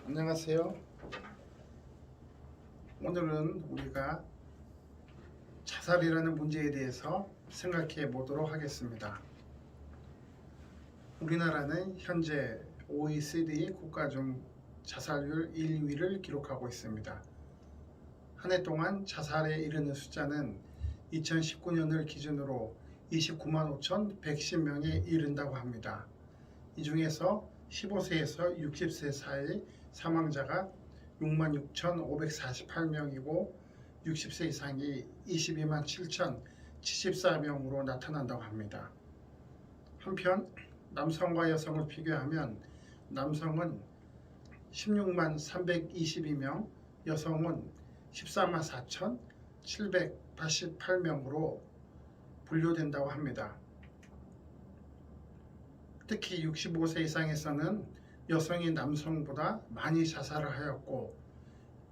안녕하세요. 오늘은 우리가 자살이라는 문제에 대해서 생각해 보도록 하겠습니다. 우리나라는 현재 OECD 국가 중 자살률 1위를 기록하고 있습니다. 한 해 동안 자살에 이르는 숫자는 2019년을 기준으로 29만 5,110명에 이른다고 합니다. 이 중에서 15세에서 60세 사이 사망자가 66,548명이고 60세 이상이 22만 7,074명으로 나타난다고 합니다. 한편 남성과 여성을 비교하면 남성은 16만 322명, 여성은 14만 4,788명으로 분류된다고 합니다. 특히 65세 이상에서는 여성이 남성보다 많이 자살을 하였고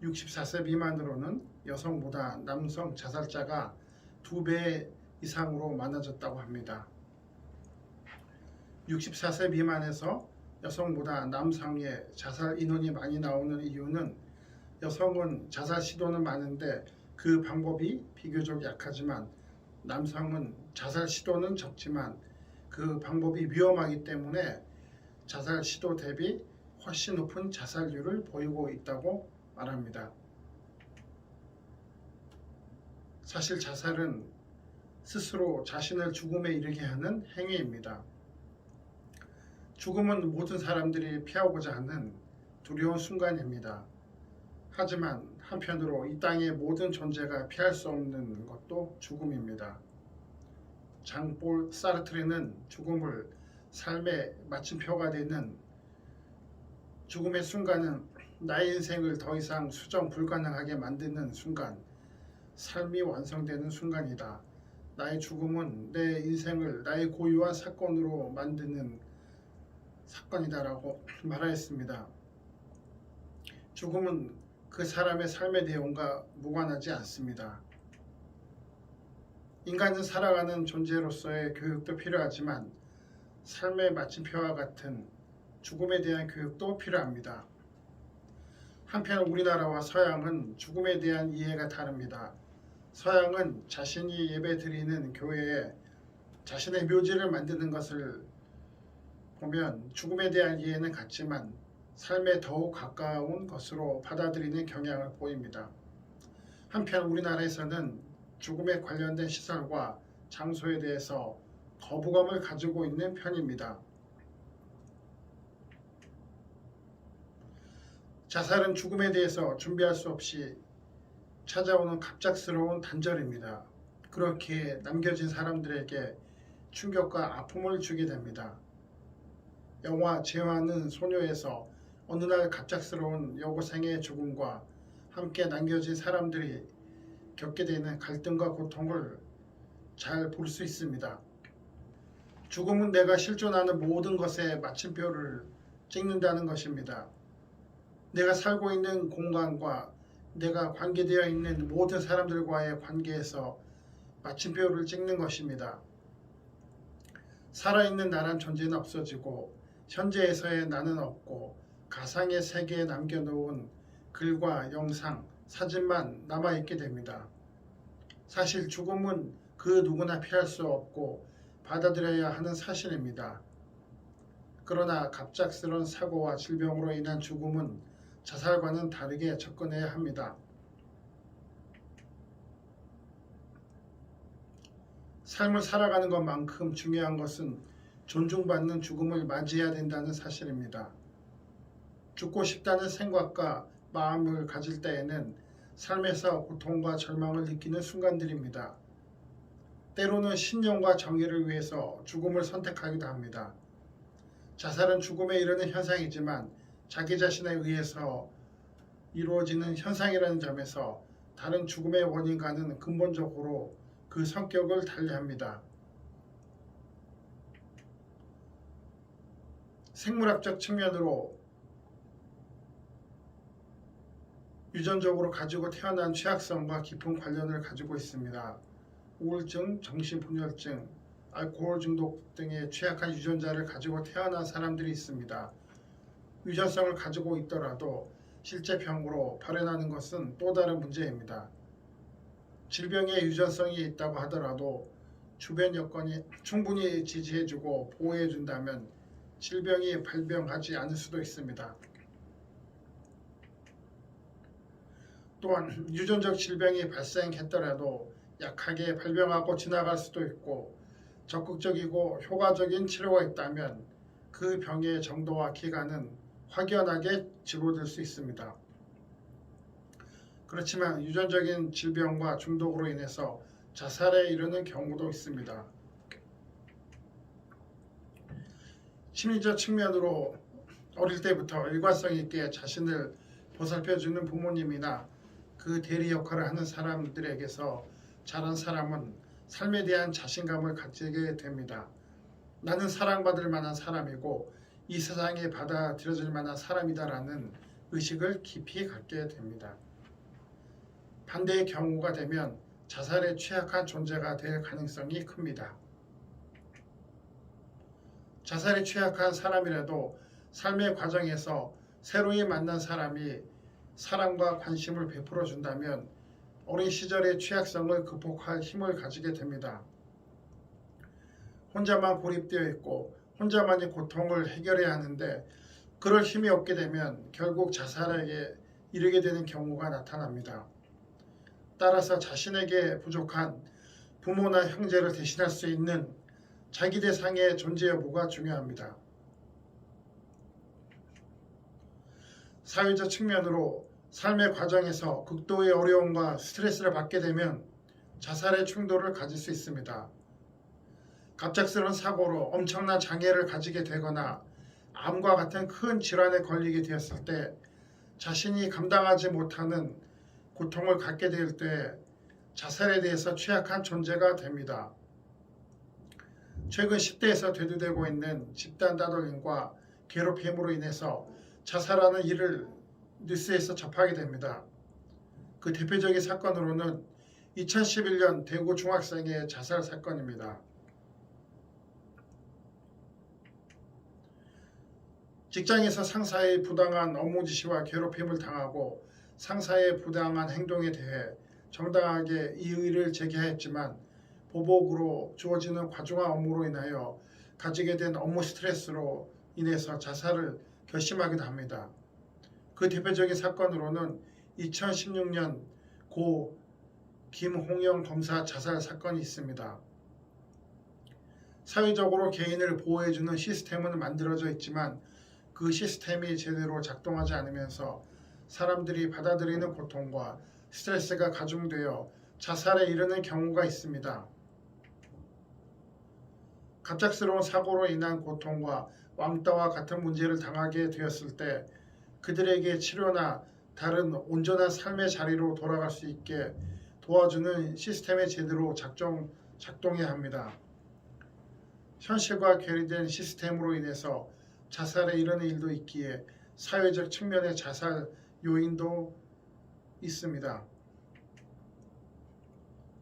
64세 미만으로는 여성보다 남성 자살자가 2배 이상으로 많아졌다고 합니다. 64세 미만에서 여성보다 남성의 자살 인원이 많이 나오는 이유는 여성은 자살 시도는 많은데 그 방법이 비교적 약하지만 남성은 자살 시도는 적지만 그 방법이 위험하기 때문에 자살 시도 대비 훨씬 높은 자살률을 보이고 있다고 말합니다. 사실 자살은 스스로 자신을 죽음에 이르게 하는 행위입니다. 죽음은 모든 사람들이 피하고자 하는 두려운 순간입니다. 하지만 한편으로 이 땅의 모든 존재가 피할 수 없는 것도 죽음입니다. 장볼 사르트르는 죽음을 삶의 마침표가 되는 죽음의 순간은 나의 인생을 더 이상 수정 불가능하게 만드는 순간, 삶이 완성되는 순간이다. 나의 죽음은 내 인생을 나의 고유한 사건으로 만드는 사건이다라고 말하였습니다. 죽음은 그 사람의 삶의 내용과 무관하지 않습니다. 인간은 살아가는 존재로서의 교육도 필요하지만 삶의 마침표와 같은 죽음에 대한 교육도 필요합니다. 한편 우리나라와 서양은 죽음에 대한 이해가 다릅니다. 서양은 자신이 예배 드리는 교회에 자신의 묘지를 만드는 것을 보면 죽음에 대한 이해는 같지만 삶에 더욱 가까운 것으로 받아들이는 경향을 보입니다. 한편 우리나라에서는 죽음에 관련된 시설과 장소에 대해서 거부감을 가지고 있는 편입니다. 자살은 죽음에 대해서 준비할 수 없이 찾아오는 갑작스러운 단절입니다. 그렇게 남겨진 사람들에게 충격과 아픔을 주게 됩니다. 영화 재화는 소녀에서 어느 날 갑작스러운 여고생의 죽음과 함께 남겨진 사람들이 겪게 되는 갈등과 고통을 잘 볼 수 있습니다. 죽음은 내가 실존하는 모든 것의 마침표를 찍는다는 것입니다. 내가 살고 있는 공간과 내가 관계되어 있는 모든 사람들과의 관계에서 마침표를 찍는 것입니다. 살아있는 나란 존재는 없어지고 현재에서의 나는 없고 가상의 세계에 남겨놓은 글과 영상, 사진만 남아있게 됩니다. 사실 죽음은 그 누구나 피할 수 없고 받아들여야 하는 사실입니다. 그러나 갑작스러운 사고와 질병으로 인한 죽음은 자살과는 다르게 접근해야 합니다. 삶을 살아가는 것만큼 중요한 것은 존중받는 죽음을 맞이해야 된다는 사실입니다. 죽고 싶다는 생각과 마음을 가질 때에는 삶에서 고통과 절망을 느끼는 순간들입니다. 때로는 신념과 정의를 위해서 죽음을 선택하기도 합니다. 자살은 죽음에 이르는 현상이지만 자기 자신에 의해서 이루어지는 현상이라는 점에서 다른 죽음의 원인과는 근본적으로 그 성격을 달리합니다. 생물학적 측면으로 유전적으로 가지고 태어난 취약성과 깊은 관련을 가지고 있습니다. 우울증, 정신분열증, 알코올 중독 등의 취약한 유전자를 가지고 태어난 사람들이 있습니다. 유전성을 가지고 있더라도 실제 병으로 발현하는 것은 또 다른 문제입니다. 질병에 유전성이 있다고 하더라도 주변 여건이 충분히 지지해주고 보호해준다면 질병이 발병하지 않을 수도 있습니다. 또한 유전적 질병이 발생했더라도 약하게 발병하고 지나갈 수도 있고 적극적이고 효과적인 치료가 있다면 그 병의 정도와 기간은 확연하게 줄어들 수 있습니다. 그렇지만 유전적인 질병과 중독으로 인해서 자살에 이르는 경우도 있습니다. 심리적 측면으로 어릴 때부터 일관성 있게 자신을 보살펴주는 부모님이나 그 대리 역할을 하는 사람들에게서 자란 사람은 삶에 대한 자신감을 가지게 됩니다. 나는 사랑받을 만한 사람이고 이 세상에 받아들여질 만한 사람이다라는 의식을 깊이 갖게 됩니다. 반대의 경우가 되면 자살에 취약한 존재가 될 가능성이 큽니다. 자살에 취약한 사람이라도 삶의 과정에서 새로이 만난 사람이 사랑과 관심을 베풀어 준다면 어린 시절의 취약성을 극복할 힘을 가지게 됩니다. 혼자만 고립되어 있고 혼자만의 고통을 해결해야 하는데 그럴 힘이 없게 되면 결국 자살에 이르게 되는 경우가 나타납니다. 따라서 자신에게 부족한 부모나 형제를 대신할 수 있는 자기 대상의 존재 여부가 중요합니다. 사회적 측면으로 삶의 과정에서 극도의 어려움과 스트레스를 받게 되면 자살의 충동을 가질 수 있습니다. 갑작스러운 사고로 엄청난 장애를 가지게 되거나 암과 같은 큰 질환에 걸리게 되었을 때 자신이 감당하지 못하는 고통을 갖게 될 때 자살에 대해서 취약한 존재가 됩니다. 최근 10대에서 대두되고 있는 집단 따돌림과 괴롭힘으로 인해서 자살하는 일을 뉴스에서 접하게 됩니다. 그 대표적인 사건으로는 2011년 대구 중학생의 자살 사건입니다. 직장에서 상사의 부당한 업무 지시와 괴롭힘을 당하고 상사의 부당한 행동에 대해 정당하게 이의를 제기하였지만 보복으로 주어지는 과중한 업무로 인하여 가지게 된 업무 스트레스로 인해서 자살을 결심하기도 합니다. 그 대표적인 사건으로는 2016년 고 김홍영 검사 자살 사건이 있습니다. 사회적으로 개인을 보호해주는 시스템은 만들어져 있지만 그 시스템이 제대로 작동하지 않으면서 사람들이 받아들이는 고통과 스트레스가 가중되어 자살에 이르는 경우가 있습니다. 갑작스러운 사고로 인한 고통과 왕따와 같은 문제를 당하게 되었을 때 그들에게 치료나 다른 온전한 삶의 자리로 돌아갈 수 있게 도와주는 시스템이 제대로 작동해야 합니다. 현실과 괴리된 시스템으로 인해서 자살에 이르는 일도 있기에 사회적 측면의 자살 요인도 있습니다.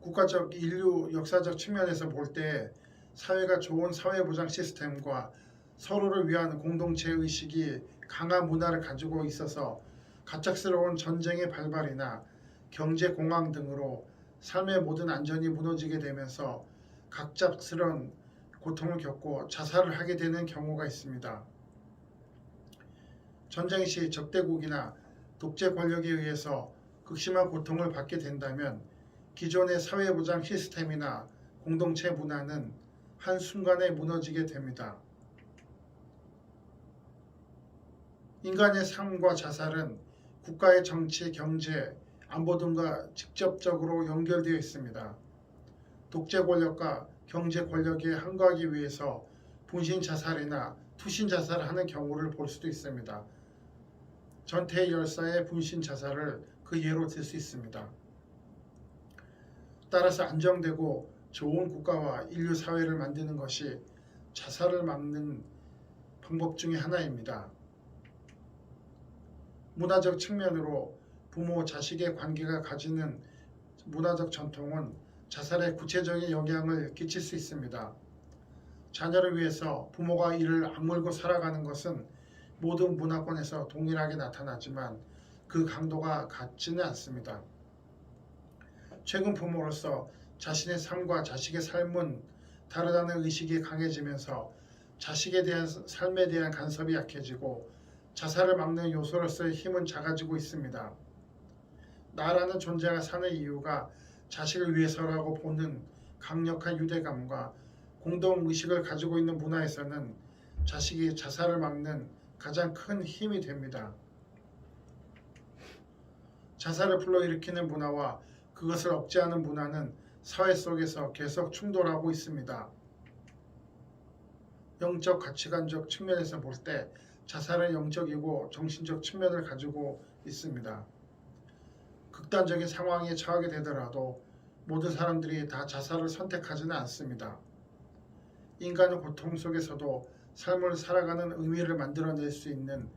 국가적 인류 역사적 측면에서 볼 때 사회가 좋은 사회보장 시스템과 서로를 위한 공동체 의식이 강한 문화를 가지고 있어서 갑작스러운 전쟁의 발발이나 경제 공황 등으로 삶의 모든 안전이 무너지게 되면서 갑작스러운 고통을 겪고 자살을 하게 되는 경우가 있습니다. 전쟁 시 적대국이나 독재 권력에 의해서 극심한 고통을 받게 된다면 기존의 사회보장 시스템이나 공동체 문화는 한순간에 무너지게 됩니다. 인간의 삶과 자살은 국가의 정치, 경제, 안보 등과 직접적으로 연결되어 있습니다. 독재 권력과 경제 권력에 항거하기 위해서 분신 자살이나 투신 자살을 하는 경우를 볼 수도 있습니다. 전태 열사의 분신 자살을 그 예로 들 수 있습니다. 따라서 안정되고 좋은 국가와 인류 사회를 만드는 것이 자살을 막는 방법 중의 하나입니다. 문화적 측면으로 부모 자식의 관계가 가지는 문화적 전통은 자살에 구체적인 영향을 끼칠 수 있습니다. 자녀를 위해서 부모가 이를 악물고 살아가는 것은 모든 문화권에서 동일하게 나타나지만 그 강도가 같지는 않습니다. 최근 부모로서 자신의 삶과 자식의 삶은 다르다는 의식이 강해지면서 자식에 대한 삶에 대한 간섭이 약해지고 자살을 막는 요소로서의 힘은 작아지고 있습니다. 나라는 존재가 사는 이유가 자식을 위해서라고 보는 강력한 유대감과 공동의식을 가지고 있는 문화에서는 자식이 자살을 막는 가장 큰 힘이 됩니다. 자살을 불러일으키는 문화와 그것을 억제하는 문화는 사회 속에서 계속 충돌하고 있습니다. 영적 가치관적 측면에서 볼 때 자살은 영적이고 정신적 측면을 가지고 있습니다. 극단적인 상황에 처하게 되더라도 모든 사람들이 다 자살을 선택하지는 않습니다. 인간은 고통 속에서도 삶을 살아가는 의미를 만들어낼 수 있는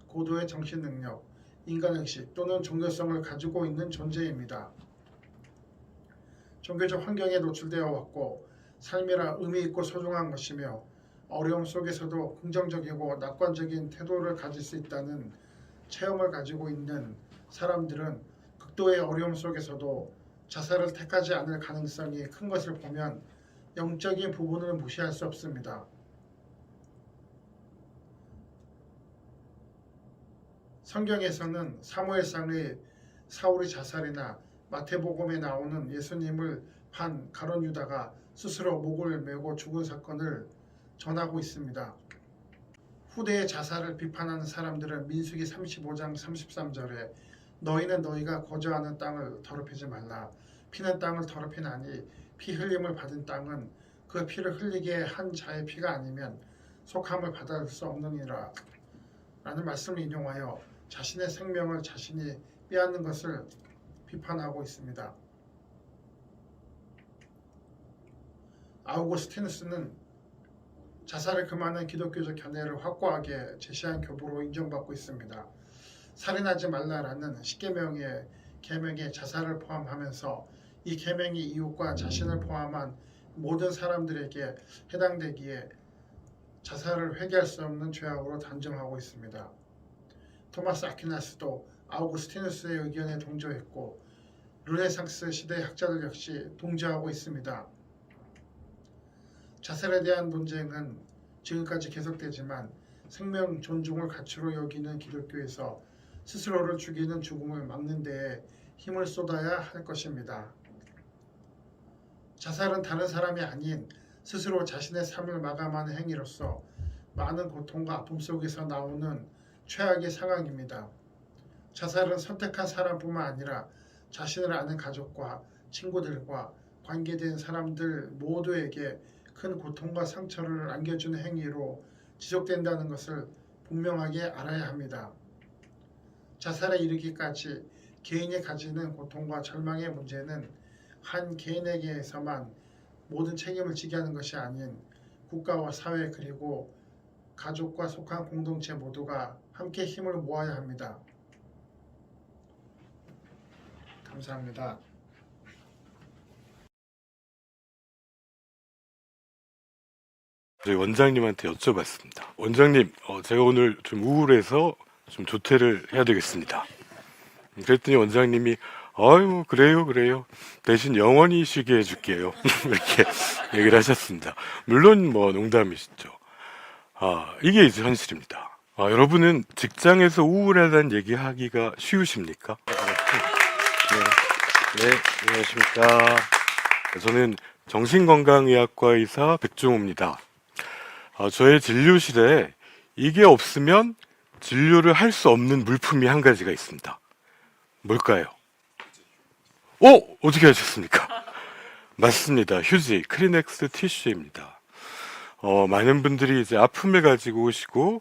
고도의 정신 능력, 인간의식 또는 종교성을 가지고 있는 존재입니다. 종교적 환경에 노출되어 왔고 삶이라 의미 있고 소중한 것이며 어려움 속에서도 긍정적이고 낙관적인 태도를 가질 수 있다는 체험을 가지고 있는 사람들은 극도의 어려움 속에서도 자살을 택하지 않을 가능성이 큰 것을 보면 영적인 부분을 무시할 수 없습니다. 성경에서는 사무엘상의 사울의 자살이나 마태복음에 나오는 예수님을 판 가룟 유다가 스스로 목을 메고 죽은 사건을 전하고 있습니다. 후대의 자살을 비판하는 사람들은 민수기 35장 33절에 너희는 너희가 거주하는 땅을 더럽히지 말라. 피는 땅을 더럽히나니 피 흘림을 받은 땅은 그 피를 흘리게 한 자의 피가 아니면 속함을 받을 수 없느니라 라는 말씀을 인용하여 자신의 생명을 자신이 빼앗는 것을 비판하고 있습니다. 아우구스티누스는 자살을 금하는 기독교적 견해를 확고하게 제시한 교부로 인정받고 있습니다. 살인하지 말라라는 십계명의 계명에 자살을 포함하면서 이 계명이 이웃과 자신을 포함한 모든 사람들에게 해당되기에 자살을 회개할 수 없는 죄악으로 단정하고 있습니다. 토마스 아퀴나스도 아우구스티누스의 의견에 동조했고 르네상스 시대 학자들 역시 동조하고 있습니다. 자살에 대한 논쟁은 지금까지 계속되지만 생명 존중을 가치로 여기는 기독교에서 스스로를 죽이는 죽음을 막는 데에 힘을 쏟아야 할 것입니다. 자살은 다른 사람이 아닌 스스로 자신의 삶을 마감하는 행위로서 많은 고통과 아픔 속에서 나오는 최악의 상황입니다. 자살은 선택한 사람뿐만 아니라 자신을 아는 가족과 친구들과 관계된 사람들 모두에게 큰 고통과 상처를 안겨주는 행위로 지속된다는 것을 분명하게 알아야 합니다. 자살에 이르기까지 개인이 가지는 고통과 절망의 문제는 한 개인에게서만 모든 책임을 지게 하는 것이 아닌 국가와 사회 그리고 가족과 속한 공동체 모두가 함께 힘을 모아야 합니다. 감사합니다. 저희 원장님한테 여쭤봤습니다. 원장님, 제가 오늘 좀 우울해서 좀 조퇴를 해야 되겠습니다. 그랬더니 원장님이 아유 그래요 대신 영원히 쉬게 해줄게요 이렇게 얘기를 하셨습니다. 물론 뭐 농담이시죠. 이게 이제 현실입니다. 여러분은 직장에서 우울하다는 얘기하기가 쉬우십니까? 네, 안녕하십니까. 저는 정신건강의학과 의사 백종호입니다. 저의 진료실에 이게 없으면 진료를 할 수 없는 물품이 한 가지가 있습니다. 뭘까요? 어떻게 하셨습니까? 맞습니다. 휴지, 크리넥스 티슈입니다. 많은 분들이 이제 아픔을 가지고 오시고,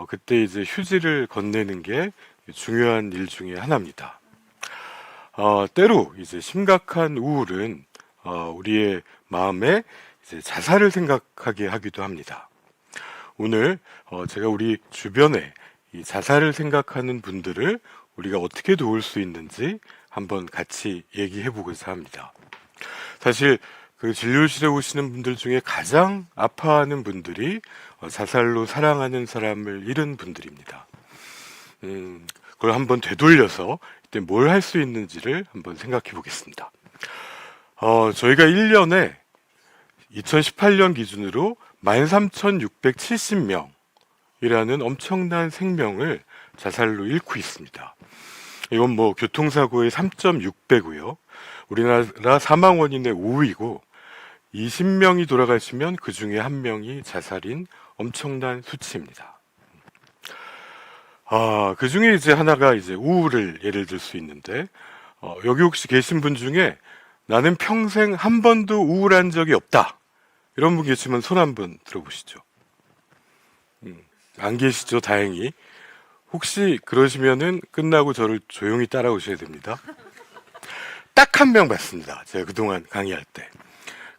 그때 이제 휴지를 건네는 게 중요한 일 중에 하나입니다. 때로 이제 심각한 우울은, 우리의 마음에 이제 자살을 생각하게 하기도 합니다. 오늘, 제가 우리 주변에 이 자살을 생각하는 분들을 우리가 어떻게 도울 수 있는지 한번 같이 얘기해 보고자 합니다. 사실 그 진료실에 오시는 분들 중에 가장 아파하는 분들이 자살로 사랑하는 사람을 잃은 분들입니다. 그걸 한번 되돌려서 이때 뭘 할 수 있는지를 한번 생각해 보겠습니다. 저희가 1년에 2018년 기준으로 13,670명이라는 엄청난 생명을 자살로 잃고 있습니다. 이건 뭐 교통사고의 3.6배고요. 우리나라 사망 원인의 5위고 20명이 돌아가시면 그 중에 1명이 자살인 엄청난 수치입니다. 그 중에 이제 하나가 이제 우울을 예를 들 수 있는데, 여기 혹시 계신 분 중에 나는 평생 한 번도 우울한 적이 없다, 이런 분 계시면 손 한번 들어보시죠. 안 계시죠? 다행히. 혹시 그러시면은 끝나고 저를 조용히 따라오셔야 됩니다. 딱 한 명 봤습니다. 제가 그동안 강의할 때.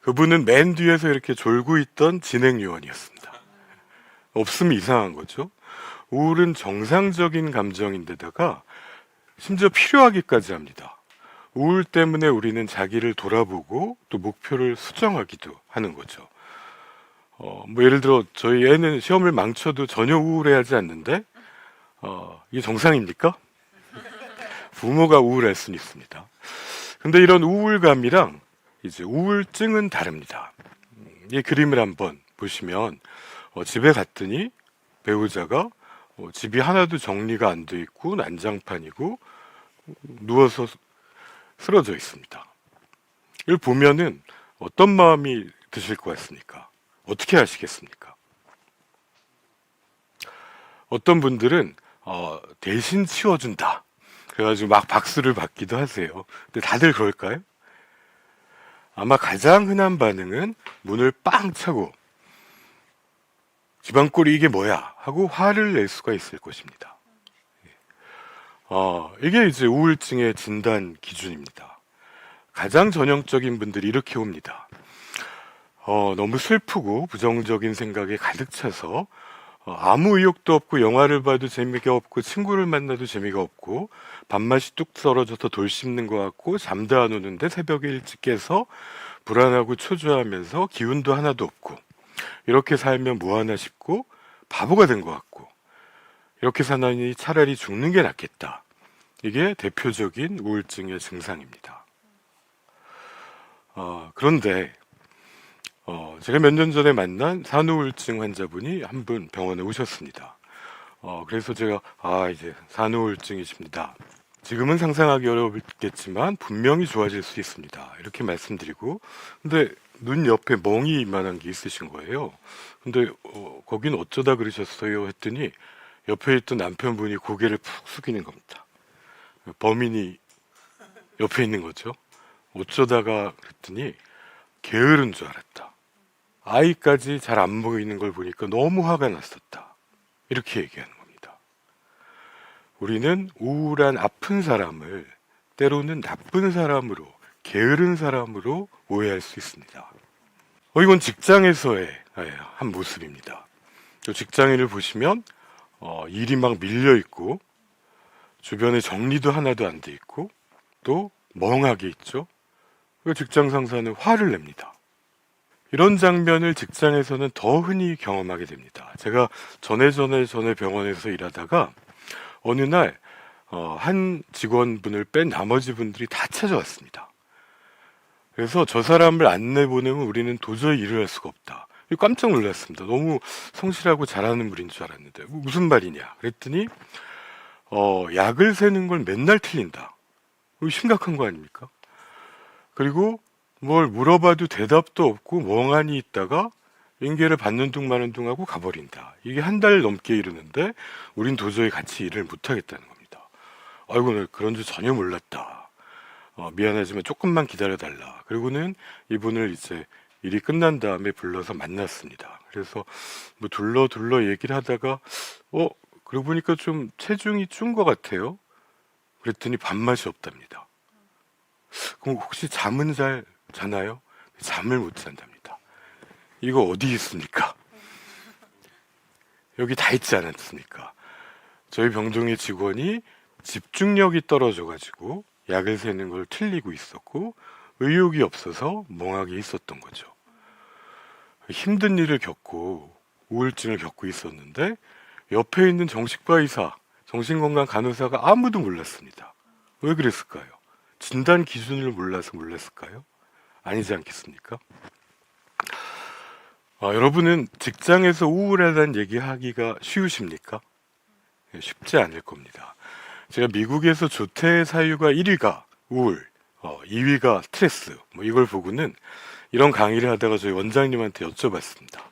그분은 맨 뒤에서 이렇게 졸고 있던 진행요원이었습니다. 없으면 이상한 거죠. 우울은 정상적인 감정인데다가 심지어 필요하기까지 합니다. 우울 때문에 우리는 자기를 돌아보고 또 목표를 수정하기도 하는 거죠. 뭐 예를 들어 저희 애는 시험을 망쳐도 전혀 우울해하지 않는데 이게 정상입니까? 부모가 우울할 수는 있습니다. 근데 이런 우울감이랑 이제 우울증은 다릅니다. 이 그림을 한번 보시면 집에 갔더니 배우자가 집이 하나도 정리가 안 돼 있고 난장판이고 누워서 쓰러져 있습니다. 이걸 보면은 어떤 마음이 드실 것 같습니까? 어떻게 하시겠습니까? 어떤 분들은 대신 치워준다, 그래가지고 막 박수를 받기도 하세요. 근데 다들 그럴까요? 아마 가장 흔한 반응은 문을 빵 차고 집안꼴이 이게 뭐야 하고 화를 낼 수가 있을 것입니다. 이게 이제 우울증의 진단 기준입니다. 가장 전형적인 분들이 이렇게 옵니다. 너무 슬프고 부정적인 생각에 가득 차서 아무 의욕도 없고 영화를 봐도 재미가 없고 친구를 만나도 재미가 없고 밥맛이 뚝 떨어져서 돌 씹는 것 같고 잠도 안 오는데 새벽에 일찍 깨서 불안하고 초조하면서 기운도 하나도 없고 이렇게 살면 뭐하나 싶고 바보가 된 것 같고 이렇게 사나니 차라리 죽는 게 낫겠다. 이게 대표적인 우울증의 증상입니다. 그런데 제가 몇 년 전에 만난 산후우울증 환자분이 한 분 병원에 오셨습니다. 그래서 제가 이제 산후우울증이십니다. 지금은 상상하기 어렵겠지만 분명히 좋아질 수 있습니다. 이렇게 말씀드리고, 근데 눈 옆에 멍이 이만한 게 있으신 거예요. 근데 거긴 어쩌다 그러셨어요? 했더니 옆에 있던 남편분이 고개를 푹 숙이는 겁니다. 범인이 옆에 있는 거죠. 어쩌다가 그랬더니 게으른 줄 알았다. 아이까지 잘 안 보이는 걸 보니까 너무 화가 났었다. 이렇게 얘기하는 겁니다. 우리는 우울한 아픈 사람을 때로는 나쁜 사람으로, 게으른 사람으로 오해할 수 있습니다. 이건 직장에서의 한 모습입니다. 직장인을 보시면 일이 막 밀려 있고 주변에 정리도 하나도 안 돼 있고 또 멍하게 있죠. 직장 상사는 화를 냅니다. 이런 장면을 직장에서는 더 흔히 경험하게 됩니다. 제가 전에 병원에서 일하다가 어느 날 한 직원분을 뺀 나머지 분들이 다 찾아왔습니다. 그래서 저 사람을 안 내보내면 우리는 도저히 일을 할 수가 없다. 깜짝 놀랐습니다. 너무 성실하고 잘하는 분인 줄 알았는데 무슨 말이냐 그랬더니 약을 세는 걸 맨날 틀린다. 이거 심각한 거 아닙니까? 그리고 뭘 물어봐도 대답도 없고 멍하니 있다가 인계를 받는 둥 마는 둥 하고 가버린다. 이게 한 달 넘게 이르는데 우린 도저히 같이 일을 못하겠다는 겁니다. 아이고, 나 그런 줄 전혀 몰랐다. 미안하지만 조금만 기다려달라. 그리고는 이분을 이제 일이 끝난 다음에 불러서 만났습니다. 그래서 뭐 둘러 얘기를 하다가 그러고 보니까 좀 체중이 준 것 같아요. 그랬더니 밥맛이 없답니다. 그럼 혹시 잠은 잘 자나요? 잠을 못 잔답니다. 이거 어디 있습니까? 여기 다 있지 않았습니까? 저희 병동의 직원이 집중력이 떨어져가지고 약을 세는 걸 틀리고 있었고 의욕이 없어서 멍하게 있었던 거죠. 힘든 일을 겪고 우울증을 겪고 있었는데 옆에 있는 정신과 의사, 정신건강 간호사가 아무도 몰랐습니다. 왜 그랬을까요? 진단 기준을 몰라서 몰랐을까요? 아니지 않겠습니까? 여러분은 직장에서 우울하다는 얘기하기가 쉬우십니까? 쉽지 않을 겁니다. 제가 미국에서 조퇴 사유가 1위가 우울, 2위가 스트레스, 이걸 보고는 이런 강의를 하다가 저희 원장님한테 여쭤봤습니다.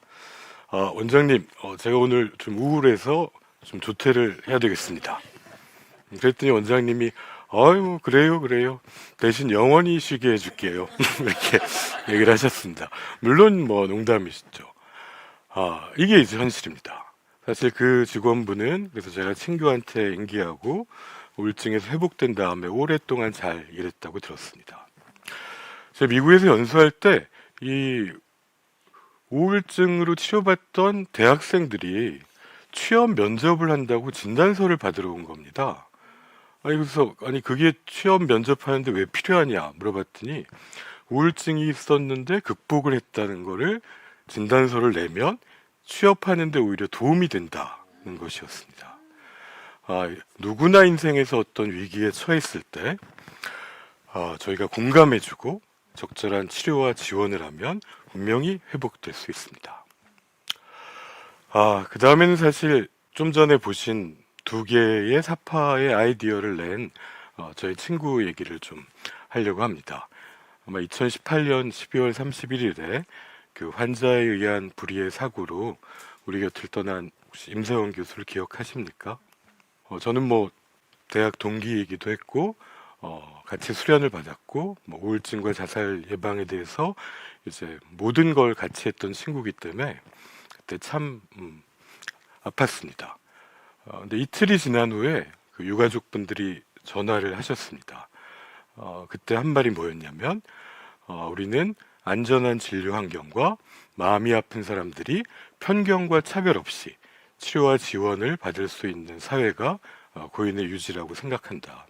원장님, 제가 오늘 좀 우울해서 좀 조퇴를 해야 되겠습니다. 그랬더니 원장님이 아유, 그래요. 대신 영원히 쉬게 해줄게요. 이렇게 얘기를 하셨습니다. 물론 농담이시죠. 이게 이제 현실입니다. 사실 그 직원분은 그래서 제가 친구한테 인계하고 우울증에서 회복된 다음에 오랫동안 잘 일했다고 들었습니다. 제가 미국에서 연수할 때 이 우울증으로 치료받던 대학생들이 취업 면접을 한다고 진단서를 받으러 온 겁니다. 그래서 그게 취업 면접하는데 왜 필요하냐 물어봤더니 우울증이 있었는데 극복을 했다는 거를 진단서를 내면 취업하는데 오히려 도움이 된다는 것이었습니다. 누구나 인생에서 어떤 위기에 처했을 때 저희가 공감해주고 적절한 치료와 지원을 하면 분명히 회복될 수 있습니다. 그 다음에는 사실 좀 전에 보신 2개의 사파의 아이디어를 낸 저희 친구 얘기를 좀 하려고 합니다. 아마 2018년 12월 31일에 그 환자에 의한 불의의 사고로 우리 곁을 떠난 혹시 임세원 교수를 기억하십니까? 저는 대학 동기이기도 했고 같이 수련을 받았고 우울증과 자살 예방에 대해서 이제 모든 걸 같이 했던 친구이기 때문에 그때 참 아팠습니다. 근데 이틀이 지난 후에 그 유가족분들이 전화를 하셨습니다. 그때 한 말이 뭐였냐면 우리는 안전한 진료 환경과 마음이 아픈 사람들이 편견과 차별 없이 치료와 지원을 받을 수 있는 사회가 고인의 유지라고 생각한다.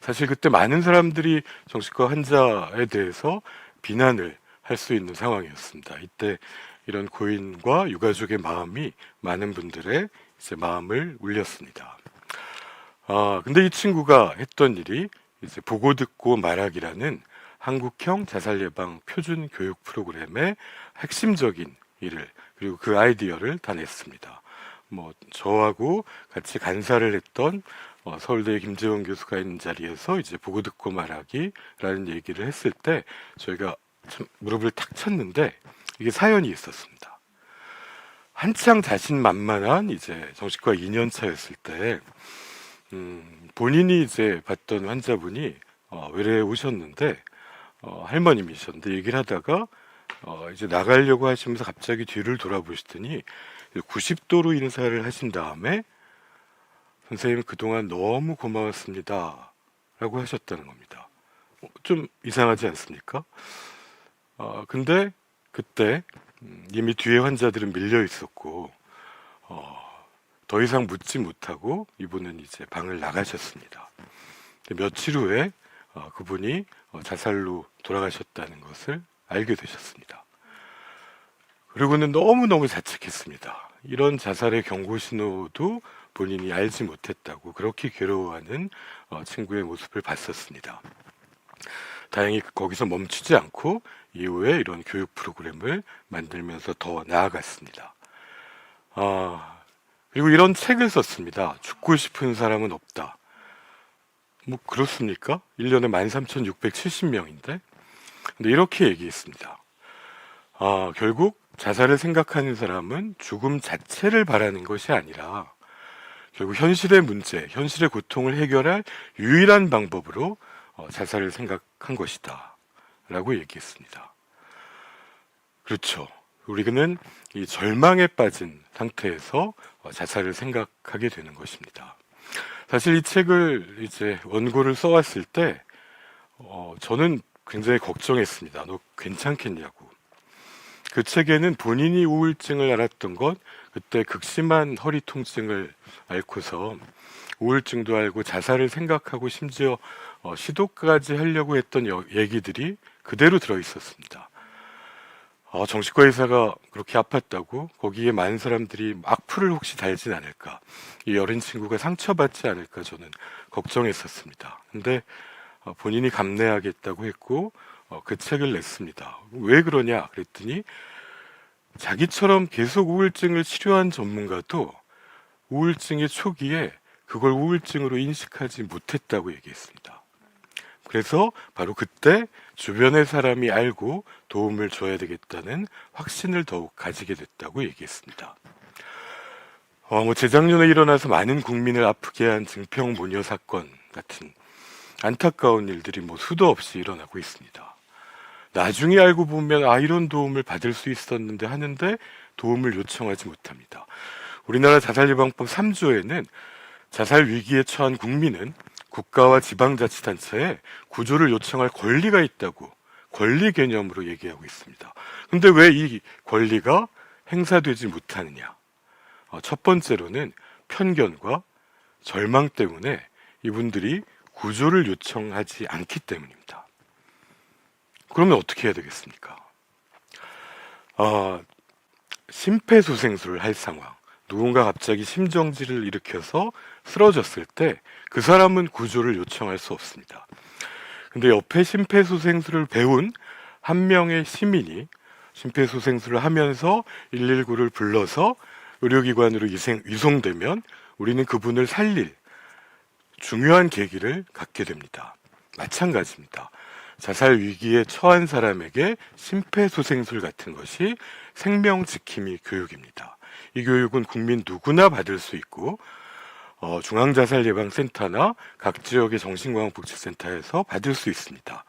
사실 그때 많은 사람들이 정신과 환자에 대해서 비난을 할 수 있는 상황이었습니다. 이때 이런 고인과 유가족의 마음이 많은 분들의 이제 마음을 울렸습니다. 근데 이 친구가 했던 일이 이제 보고 듣고 말하기라는 한국형 자살 예방 표준 교육 프로그램의 핵심적인 일을 그리고 그 아이디어를 다 냈습니다. 저하고 같이 간사를 했던 서울대 김재원 교수가 있는 자리에서 이제 보고 듣고 말하기라는 얘기를 했을 때 저희가 참 무릎을 탁 쳤는데 이게 사연이 있었습니다. 한창 자신만만한 이제 정신과 2년 차였을 때 본인이 이제 봤던 환자분이 외래에 오셨는데 할머님이셨는데 얘기를 하다가 이제 나가려고 하시면서 갑자기 뒤를 돌아보시더니 90도로 인사를 하신 다음에 선생님 그동안 너무 고마웠습니다 라고 하셨다는 겁니다. 좀 이상하지 않습니까? 근데 그때 이미 뒤에 환자들은 밀려 있었고 더 이상 묻지 못하고 이분은 이제 방을 나가셨습니다. 며칠 후에 그분이 자살로 돌아가셨다는 것을 알게 되셨습니다. 그리고는 너무너무 자책했습니다. 이런 자살의 경고 신호도 본인이 알지 못했다고 그렇게 괴로워하는 친구의 모습을 봤었습니다. 다행히 거기서 멈추지 않고 이후에 이런 교육 프로그램을 만들면서 더 나아갔습니다. 그리고 이런 책을 썼습니다. 죽고 싶은 사람은 없다. 그렇습니까? 1년에 13,670명인데 근데 이렇게 얘기했습니다. 결국 자살을 생각하는 사람은 죽음 자체를 바라는 것이 아니라 결국 현실의 문제, 현실의 고통을 해결할 유일한 방법으로 자살을 생각한 것이다 라고 얘기했습니다. 그렇죠. 우리는 이 절망에 빠진 상태에서 자살을 생각하게 되는 것입니다. 사실 이 책을 이제 원고를 써왔을 때 저는 굉장히 걱정했습니다. 너 괜찮겠냐고. 그 책에는 본인이 우울증을 앓았던 것, 그때 극심한 허리 통증을 앓고서 우울증도 알고 자살을 생각하고 심지어 시도까지 하려고 했던 얘기들이 그대로 들어 있었습니다. 정신과 의사가 그렇게 아팠다고 거기에 많은 사람들이 악플을 혹시 달진 않을까, 이 어린 친구가 상처받지 않을까 저는 걱정했었습니다. 근데 본인이 감내하겠다고 했고 그 책을 냈습니다. 왜 그러냐 그랬더니 자기처럼 계속 우울증을 치료한 전문가도 우울증의 초기에 그걸 우울증으로 인식하지 못했다고 얘기했습니다. 그래서 바로 그때 주변의 사람이 알고 도움을 줘야 되겠다는 확신을 더욱 가지게 됐다고 얘기했습니다. 재작년에 일어나서 많은 국민을 아프게 한 증평모녀 사건 같은 안타까운 일들이 수도 없이 일어나고 있습니다. 나중에 알고 보면 이런 도움을 받을 수 있었는데 하는데 도움을 요청하지 못합니다. 우리나라 자살예방법 3조에는 자살 위기에 처한 국민은 국가와 지방자치단체에 구조를 요청할 권리가 있다고 권리 개념으로 얘기하고 있습니다. 근데 왜 이 권리가 행사되지 못하느냐? 첫 번째로는 편견과 절망 때문에 이분들이 구조를 요청하지 않기 때문입니다. 그러면 어떻게 해야 되겠습니까? 심폐소생술을 할 상황, 누군가 갑자기 심정지를 일으켜서 쓰러졌을 때 그 사람은 구조를 요청할 수 없습니다. 근데 옆에 심폐소생술을 배운 한 명의 시민이 심폐소생술을 하면서 119를 불러서 의료기관으로 이송되면 우리는 그분을 살릴 중요한 계기를 갖게 됩니다. 마찬가지입니다. 자살 위기에 처한 사람에게 심폐소생술 같은 것이 생명지킴이 교육입니다. 이 교육은 국민 누구나 받을 수 있고 중앙자살예방센터나 각 지역의 정신건강복지센터에서 받을 수 있습니다.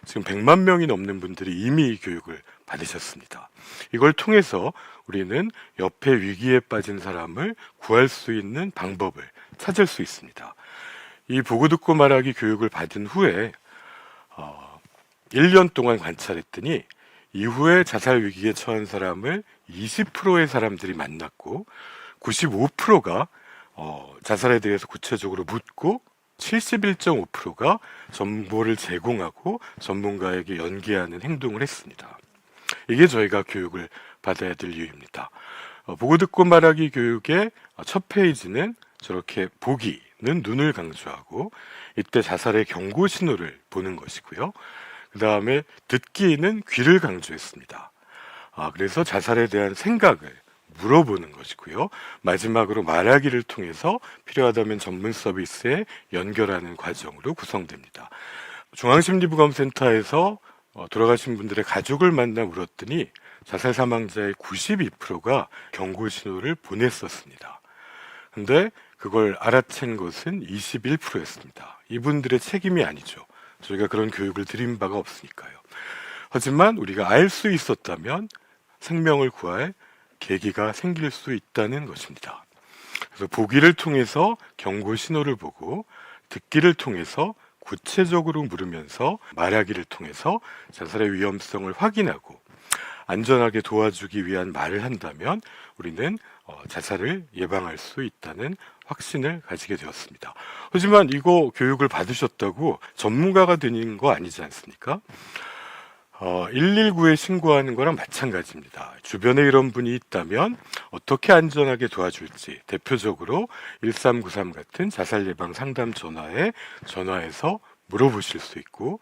지금 100만 명이 넘는 분들이 이미 이 교육을 받으셨습니다. 이걸 통해서 우리는 옆에 위기에 빠진 사람을 구할 수 있는 방법을 찾을 수 있습니다. 이 보고 듣고 말하기 교육을 받은 후에 1년 동안 관찰했더니 이후에 자살 위기에 처한 사람을 20%의 사람들이 만났고 95%가 자살에 대해서 구체적으로 묻고 71.5%가 정보를 제공하고 전문가에게 연계하는 행동을 했습니다. 이게 저희가 교육을 받아야 될 이유입니다. 보고 듣고 말하기 교육의 첫 페이지는 저렇게 보기는 눈을 강조하고 이때 자살의 경고 신호를 보는 것이고요. 그 다음에 듣기는 귀를 강조했습니다. 그래서 자살에 대한 생각을 물어보는 것이고요. 마지막으로 말하기를 통해서 필요하다면 전문 서비스에 연결하는 과정으로 구성됩니다. 중앙심리부검센터에서 돌아가신 분들의 가족을 만나 물었더니 자살 사망자의 92%가 경고 신호를 보냈었습니다. 근데 그걸 알아챈 것은 21%였습니다. 이분들의 책임이 아니죠. 저희가 그런 교육을 드린 바가 없으니까요. 하지만 우리가 알 수 있었다면 생명을 구할 계기가 생길 수 있다는 것입니다. 그래서 보기를 통해서 경고 신호를 보고 듣기를 통해서 구체적으로 물으면서 말하기를 통해서 자살의 위험성을 확인하고 안전하게 도와주기 위한 말을 한다면 우리는 자살을 예방할 수 있다는 확신을 가지게 되었습니다. 하지만 이거 교육을 받으셨다고 전문가가 되는 거 아니지 않습니까? 119에 신고하는 거랑 마찬가지입니다. 주변에 이런 분이 있다면 어떻게 안전하게 도와줄지 대표적으로 1393 같은 자살 예방 상담 전화에 전화해서 물어보실 수 있고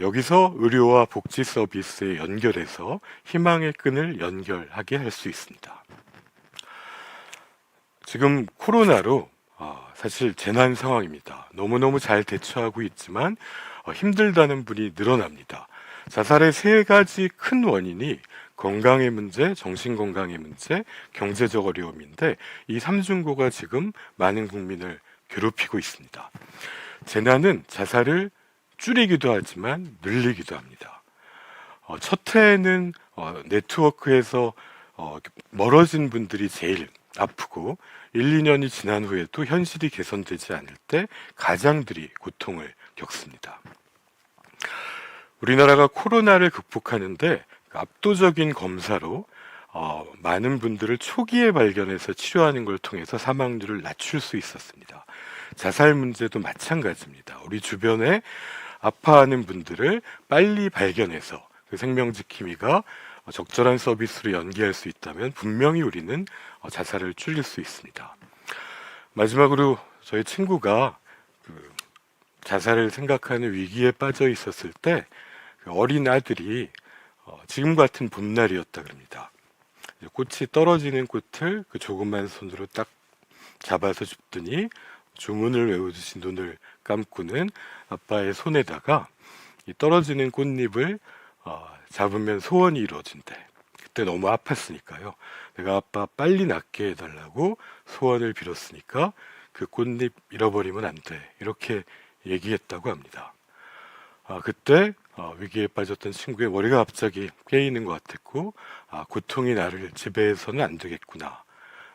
여기서 의료와 복지 서비스에 연결해서 희망의 끈을 연결하게 할 수 있습니다. 지금 코로나로 사실 재난 상황입니다. 너무너무 잘 대처하고 있지만 힘들다는 분이 늘어납니다. 자살의 세 가지 큰 원인이 건강의 문제, 정신건강의 문제, 경제적 어려움인데 이 삼중고가 지금 많은 국민을 괴롭히고 있습니다. 재난은 자살을 줄이기도 하지만 늘리기도 합니다. 첫 해에는 네트워크에서 멀어진 분들이 제일 아프고 1, 2년이 지난 후에도 현실이 개선되지 않을 때 가장들이 고통을 겪습니다. 우리나라가 코로나를 극복하는데 압도적인 검사로 많은 분들을 초기에 발견해서 치료하는 걸 통해서 사망률을 낮출 수 있었습니다. 자살 문제도 마찬가지입니다. 우리 주변에 아파하는 분들을 빨리 발견해서 그 생명지킴이가 적절한 서비스로 연계할 수 있다면 분명히 우리는 자살을 줄일 수 있습니다. 마지막으로 저희 친구가 그 자살을 생각하는 위기에 빠져 있었을 때 그 어린 아들이 지금 같은 봄날이었다 그럽니다. 꽃이 떨어지는 꽃을 그 조그만 손으로 딱 잡아서 줍더니 주문을 외우듯이 눈을 감고는 아빠의 손에다가 이 떨어지는 꽃잎을 잡으면 소원이 이루어진대. 그때 너무 아팠으니까요. 내가 아빠 빨리 낫게 해달라고 소원을 빌었으니까 그 꽃잎 잃어버리면 안 돼. 이렇게 얘기했다고 합니다. 그때 위기에 빠졌던 친구의 머리가 갑자기 깨이는 것 같았고, 고통이 나를 지배해서는 안 되겠구나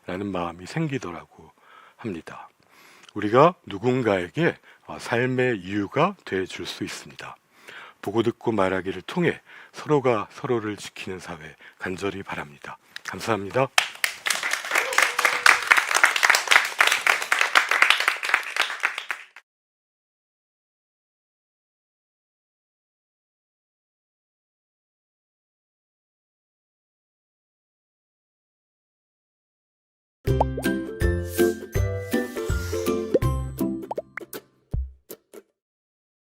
라는 마음이 생기더라고 합니다. 우리가 누군가에게 삶의 이유가 되어줄 수 있습니다. 보고 듣고 말하기를 통해 서로가 서로를 지키는 사회 간절히 바랍니다. 감사합니다.